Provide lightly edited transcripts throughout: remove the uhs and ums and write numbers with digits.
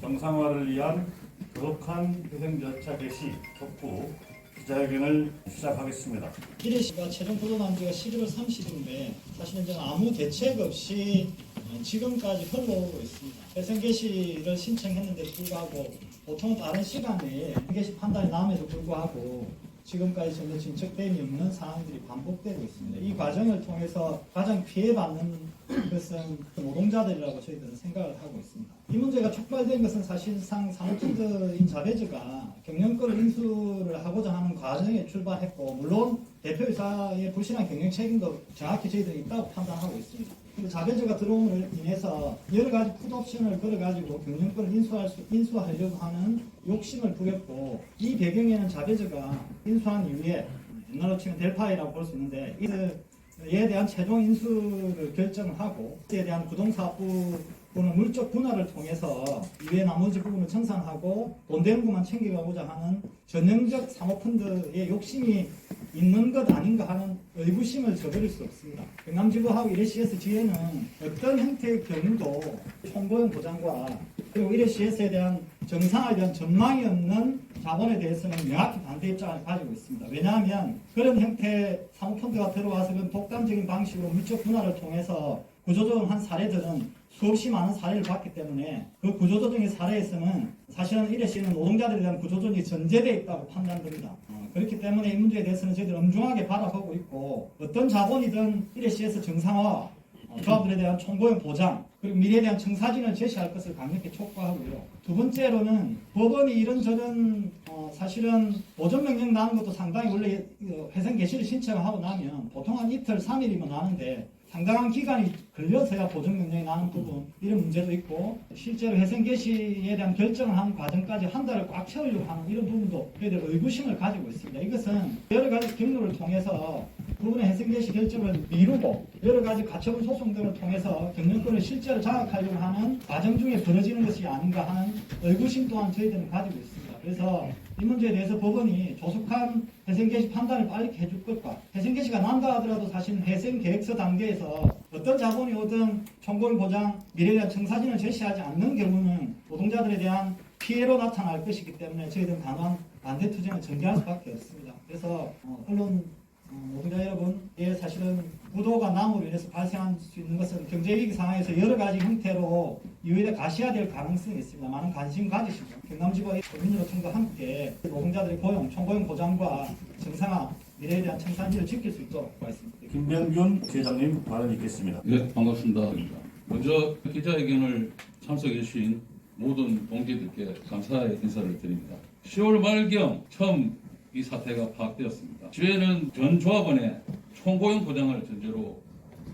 정상화를 위한 조속한 회생 절차 개시 촉구 기자회견을 시작하겠습니다. 기대 씨가 최종 보도난 지가 11월 30일인데 사실은 저는 아무 대책 없이 지금까지 흘러오고 있습니다. 회생 개시를 신청했는데 불구하고 보통 다른 시간에 개시 판단이 남에도 불구하고 지금까지 전혀 진척됨이 없는 상황들이 반복되고 있습니다. 이 과정을 통해서 가장 피해받는 것은 노동자들이라고 저희들은 생각을 하고 있습니다. 이 문제가 촉발된 것은 사실상 사모펀드인 자베즈가 경영권을 인수를 하고자 하는 과정에 출발했고, 물론 대표이사의 부실한 경영 책임도 정확히 저희들이 있다고 판단하고 있습니다. 근데 자베즈가 들어옴으로 인해서 여러 가지 풋옵션을 걸어가지고 경영권을 인수하려고 하는 욕심을 부렸고, 이 배경에는 자베즈가 인수한 이후에 옛날로 치면 델파이라고 볼 수 있는데, 이에 대한 최종 인수를 결정을 하고, 이에 대한 부동사업부는 물적 분할을 통해서 이외 나머지 부분을 청산하고 돈 되는 것만 챙겨가고자 하는 전형적 사모펀드의 욕심이 있는 것 아닌가 하는 의구심을 저버릴 수 없습니다. 경남지부하고 이레CSG에는 어떤 형태의 경우도 총고용 보장과 그리고 이레CS에 대한 정상화에 대한 전망이 없는 자본에 대해서는 명확히 반대 입장을 가지고 있습니다. 왜냐하면 그런 형태의 사모펀드가 들어와서 그런 독단적인 방식으로 물적 분할을 통해서 구조조정한 사례들은 수없이 많은 사례를 봤기 때문에 그 구조조정의 사례에서는 사실은 이레C는 노동자들에 대한 구조조정이 전제되어 있다고 판단됩니다. 그렇기 때문에 이 문제에 대해서는 저희들 엄중하게 바라보고 있고, 어떤 자본이든 이레CS 정상화, 조합들에 대한 총고용 보장, 그리고 미래에 대한 청사진을 제시할 것을 강력히 촉구하고요. 두 번째로는 법원이 이런저런 사실은 보존명령 나는 것도 상당히 원래 회생 개시를 신청하고 나면 보통 한 이틀, 3일이면 나는데 상당한 기간이 걸려서야 보존명령이 나는 부분, 이런 문제도 있고, 실제로 회생 개시에 대한 결정을 하는 과정까지 한 달을 꽉 채우려고 하는 이런 부분도 저희들 의구심을 가지고 있습니다. 이것은 여러 가지 경로를 통해서 부분의 회생 개시 결정을 미루고 여러 가지 가처분 소송 등을 통해서 경영권을 실제로 장악하려고 하는 과정 중에 벌어지는 것이 아닌가 하는 의구심 또한 저희들은 가지고 있습니다. 그래서 이 문제에 대해서 법원이 조속한 회생 개시 판단을 빨리 해줄 것과, 회생 개시가 난다 하더라도 사실 회생 계획서 단계에서 어떤 자본이 오든 총고용 보장, 미래에 대한 청사진을 제시하지 않는 경우는 노동자들에 대한 피해로 나타날 것이기 때문에 저희들은 단호한 반대 투쟁을 전개할 수밖에 없습니다. 그래서 언론 노동자 여러분, 사실은 부도가 남으로 인해서 발생할 수 있는 것은 경제위기 상황에서 여러 가지 형태로 이후에 가시화될 가능성이 있습니다. 많은 관심 가지시고, 경남지부와 국민노총과 함께 노동자들의 고용, 총고용 보장과 정상화, 미래에 대한 청산지를 지킬 수 있도록 하겠습니다. 김병균 지회장님 발언 있겠습니다. 네, 반갑습니다. 먼저 기자회견을 참석해 주신 모든 동지들께 감사의 인사를 드립니다. 10월 말경 처음 이 사태가 파악되었습니다. 지회는 전 조합원의 총고용 보장을 전제로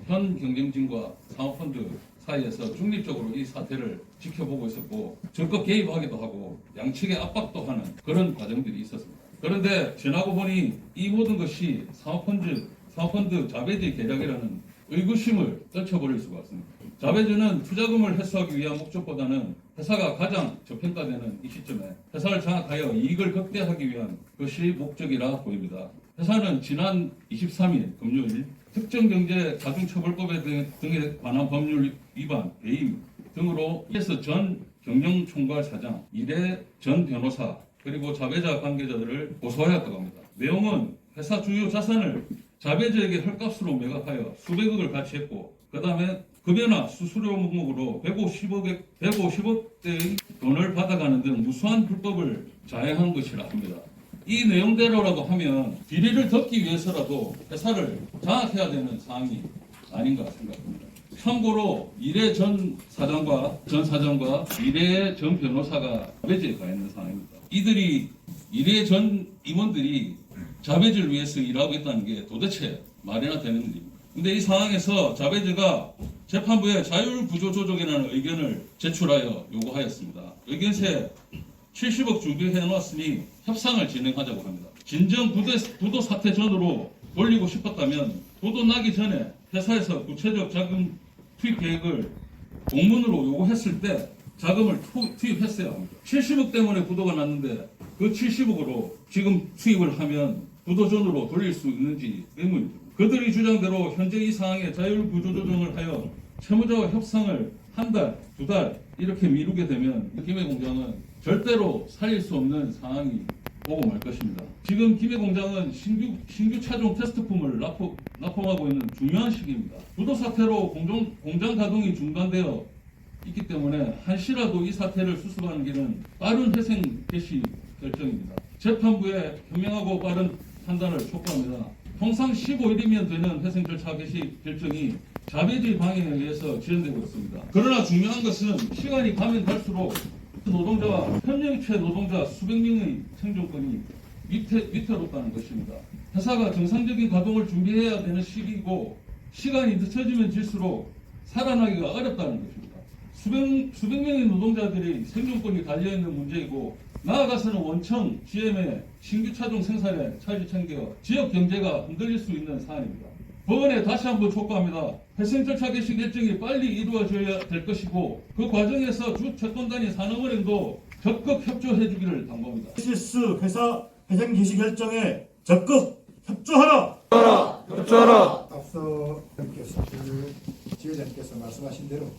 현 경쟁진과 사모펀드 사이에서 중립적으로 이 사태를 지켜보고 있었고, 적극 개입하기도 하고 양측에 압박도 하는 그런 과정들이 있었습니다. 그런데 지나고 보니 이 모든 것이 사모펀드 자베즈의 계략이라는 의구심을 떨쳐버릴 수가 없습니다. 자베즈는 투자금을 회수하기 위한 목적보다는 회사가 가장 저평가되는 이 시점에 회사를 장악하여 이익을 극대화하기 위한 것이 목적이라 보입니다. 회사는 지난 23일 금요일 특정경제 가중처벌법에 등에 관한 법률 위반, 배임 등으로 이에서 전 경영총괄 사장, 이래 전 변호사, 그리고 자베자 관계자들을 고소하였다고 합니다. 내용은 회사 주요 자산을 자베즈에게 헐값으로 매각하여 수백억을 가치했고, 그 다음에 급여나 수수료 명목으로 150억대의 돈을 받아가는 등 무수한 불법을 자행한 것이라 합니다. 이 내용대로라고 하면 비리를 덮기 위해서라도 회사를 장악해야 되는 상황이 아닌가 생각합니다. 참고로 이래 전 사장과 이래 전 변호사가 자베즈에 가 있는 상황입니다. 이래 전 임원들이 자베즈를 위해서 일하고 있다는 게 도대체 말이나 되는 일입니다. 근데 이 상황에서 자베즈가 재판부에 자율구조조정이라는 의견을 제출하여 요구하였습니다. 의견서에 70억 준비해 놓았으니 협상을 진행하자고 합니다. 진정 부도 사태 전으로 돌리고 싶었다면 부도 나기 전에 회사에서 구체적 자금 투입 계획을 공문으로 요구했을 때 자금을 투입했어야 합니다. 70억 때문에 부도가 났는데 그 70억으로 지금 투입을 하면 부도 전으로 돌릴 수 있는지 의문입니다. 그들이 주장대로 현재 이 상황에 자율구조조정을 하여 채무자와 협상을 한 달, 두 달, 이렇게 미루게 되면 김해공장은 절대로 살릴 수 없는 상황이 오고 말 것입니다. 지금 김해공장은 신규 차종 테스트품을 납품하고 있는 중요한 시기입니다. 부도 사태로 공장 가동이 중단되어 있기 때문에 한시라도 이 사태를 수습하는 길은 빠른 회생 개시 결정입니다. 재판부의 현명하고 빠른 판단을 촉구합니다. 통상 15일이면 되는 회생 절차 개시 결정이 자배주의 방해에 의해서 지연되고 있습니다. 그러나 중요한 것은 시간이 가면 갈수록 노동자와 협력체 노동자 수백 명의 생존권이 위태롭다는 것입니다. 회사가 정상적인 가동을 준비해야 되는 시기이고 시간이 늦춰지면 질수록 살아나기가 어렵다는 것입니다. 수백 명의 노동자들이 생존권이 달려있는 문제이고 나아가서는 원청, GM의 신규 차종 생산에 차질이 생겨 지역 경제가 흔들릴 수 있는 사안입니다. 법원에 다시 한번 촉구합니다. 회생 절차 개시 결정이 빨리 이루어져야 될 것이고 그 과정에서 주 채권단인 산업은행도 적극 협조해 주기를 당부합니다. 시스 회사 회생 개시 결정에 적극 협조하라. 앞서 지회장님께서 말씀하신 대로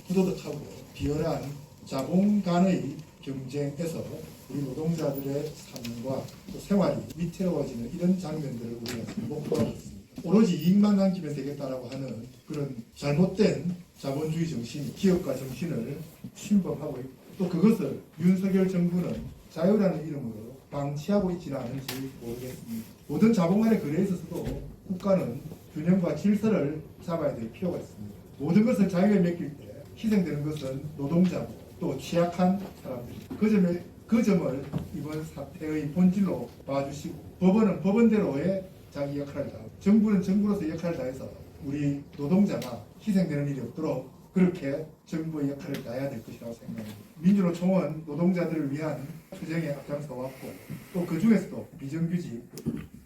부도덕하고 비열한 자본 간의 경쟁에서 우리 노동자들의 삶과 또 생활이 위태로워지는 이런 장면들을 우리가 목도하고 있습니다. 오로지 이익만 남기면 되겠다라고 하는 그런 잘못된 자본주의 정신, 기업가 정신을 침범하고 있고 또 그것을 윤석열 정부는 자유라는 이름으로 방치하고 있지는 않은지 모르겠습니다. 모든 자본 간의 거래에 있어서도 국가는 균형과 질서를 잡아야 될 필요가 있습니다. 모든 것을 자유에 맡길 때 희생되는 것은 노동자고 또 취약한 사람들입니다. 그 점을 이번 사태의 본질로 봐주시고 법원은 법원대로의 자기 역할을 다하고 정부는 정부로서 역할을 다해서 우리 노동자가 희생되는 일이 없도록 그렇게 정부의 역할을 다해야 될 것이라고 생각합니다. 민주노총은 노동자들을 위한 투쟁에 앞장서 왔고 또 그 중에서도 비정규직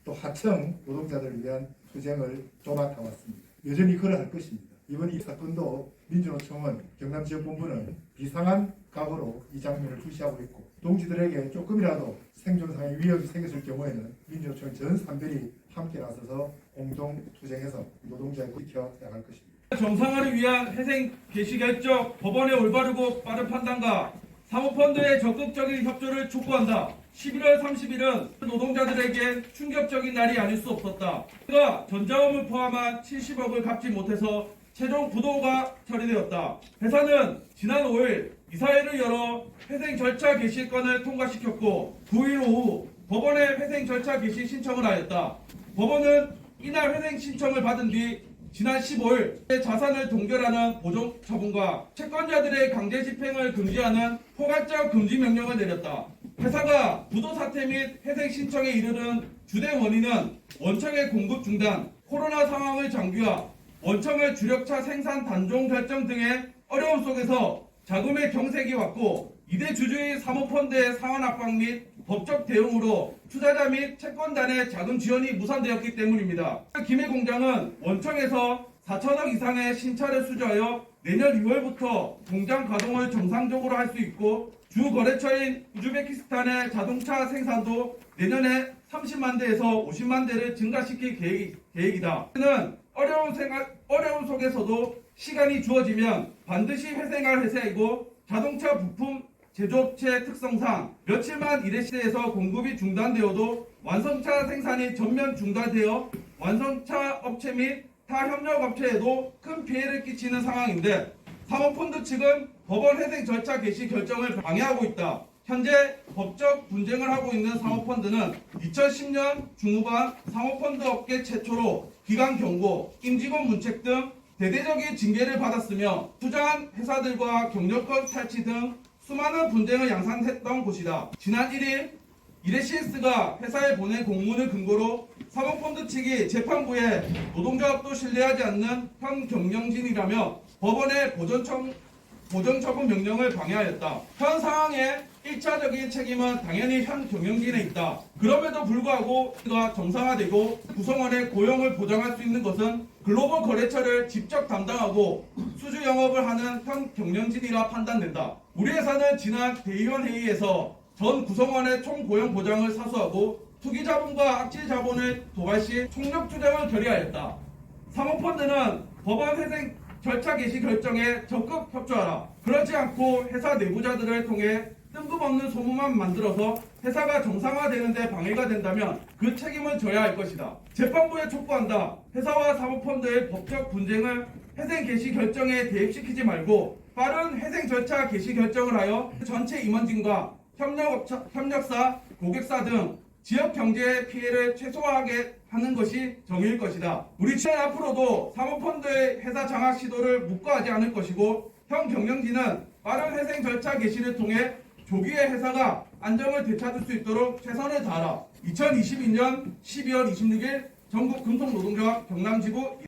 또 하청 노동자들을 위한 투쟁을 도맡아 왔습니다. 여전히 그러할 할 것입니다. 이번 이 사건도 민주노총은 경남지역본부는 비상한 각오로 이 장면을 주시하고 있고 동지들에게 조금이라도 생존상의 위협이 생겼을 경우에는 민주노총 전 산별이 함께 나서서 공동 투쟁해서 노동자를 지켜 나갈 것입니다. 정상화를 위한 회생 개시 결정, 법원의 올바르고 빠른 판단과 사모펀드의 적극적인 협조를 촉구한다. 11월 30일은 노동자들에게 충격적인 날이 아닐 수 없었다. 그가 전자업을 포함한 70억을 갚지 못해서 최종 부도가 처리되었다. 회사는 지난 5일 이사회를 열어 회생 절차 개시 건을 통과시켰고 9일 오후 법원에 회생 절차 개시 신청을 하였다. 법원은 이날 회생 신청을 받은 뒤 지난 15일 자산을 동결하는 보존 처분과 채권자들의 강제 집행을 금지하는 포괄적 금지 명령을 내렸다. 회사가 부도 사태 및 회생 신청에 이르는 주된 원인은 원청의 공급 중단, 코로나 상황의 장기화, 원청의 주력차 생산 단종 결정 등의 어려움 속에서 자금의 경색이 왔고 이대 주주의 사모펀드의 상환 압박 및 법적 대응으로 투자자 및 채권단의 자금 지원이 무산되었기 때문입니다. 김해공장은 원청에서 4천억 이상의 신차를 수주하여 내년 6월부터 공장 가동을 정상적으로 할 수 있고 주 거래처인 우즈베키스탄의 자동차 생산도 내년에 30만 대에서 50만 대를 증가시킬 계획이다. 이는 어려움 속에서도 시간이 주어지면 반드시 회생할 회사이고 자동차 부품 제조업체 특성상 며칠만 이래 시대에서 공급이 중단되어도 완성차 생산이 전면 중단되어 완성차 업체 및 타 협력업체에도 큰 피해를 끼치는 상황인데 사모펀드 측은 법원 회생 절차 개시 결정을 방해하고 있다. 현재 법적 분쟁을 하고 있는 사모펀드는 2010년 중후반 사모펀드 업계 최초로 기관 경고, 임직원 문책 등 대대적인 징계를 받았으며 투자한 회사들과 경력권 탈취 등 수많은 분쟁을 양산했던 곳이다. 지난 1일 이레시스가 회사에 보낸 공문을 근거로 사모펀드 측이 재판부에 노동조합도 신뢰하지 않는 현 경영진이라며 법원의 보전처분 명령을 방해하였다. 현 상황에 1차적인 책임은 당연히 현 경영진에 있다. 그럼에도 불구하고 가 정상화되고 구성원의 고용을 보장할 수 있는 것은 글로벌 거래처를 직접 담당하고 수주 영업을 하는 현 경영진이라 판단된다. 우리 회사는 지난 대의원 회의에서 전 구성원의 총 고용 보장을 사수하고 투기 자본과 악질 자본을 도발 시 총력 투쟁을 결의하였다. 사모펀드는 법원 회생 절차 개시 결정에 적극 협조하라. 그렇지 않고 회사 내부자들을 통해 뜬금없는 소문만 만들어서 회사가 정상화되는 데 방해가 된다면 그 책임을 져야 할 것이다. 재판부에 촉구한다. 회사와 사모펀드의 법적 분쟁을 회생 개시 결정에 대입시키지 말고 빠른 회생 절차 개시 결정을 하여 전체 임원진과 협력사, 고객사 등 지역 경제의 피해를 최소화하게 하는 것이 정의일 것이다. 우리 측은 앞으로도 사모펀드의 회사 장악 시도를 묵과하지 않을 것이고 현 경영진은 빠른 회생 절차 개시를 통해 조기에 회사가 안정을 되찾을 수 있도록 최선을 다하라. 2022년 12월 26일 전국 금속노동조합 경남지부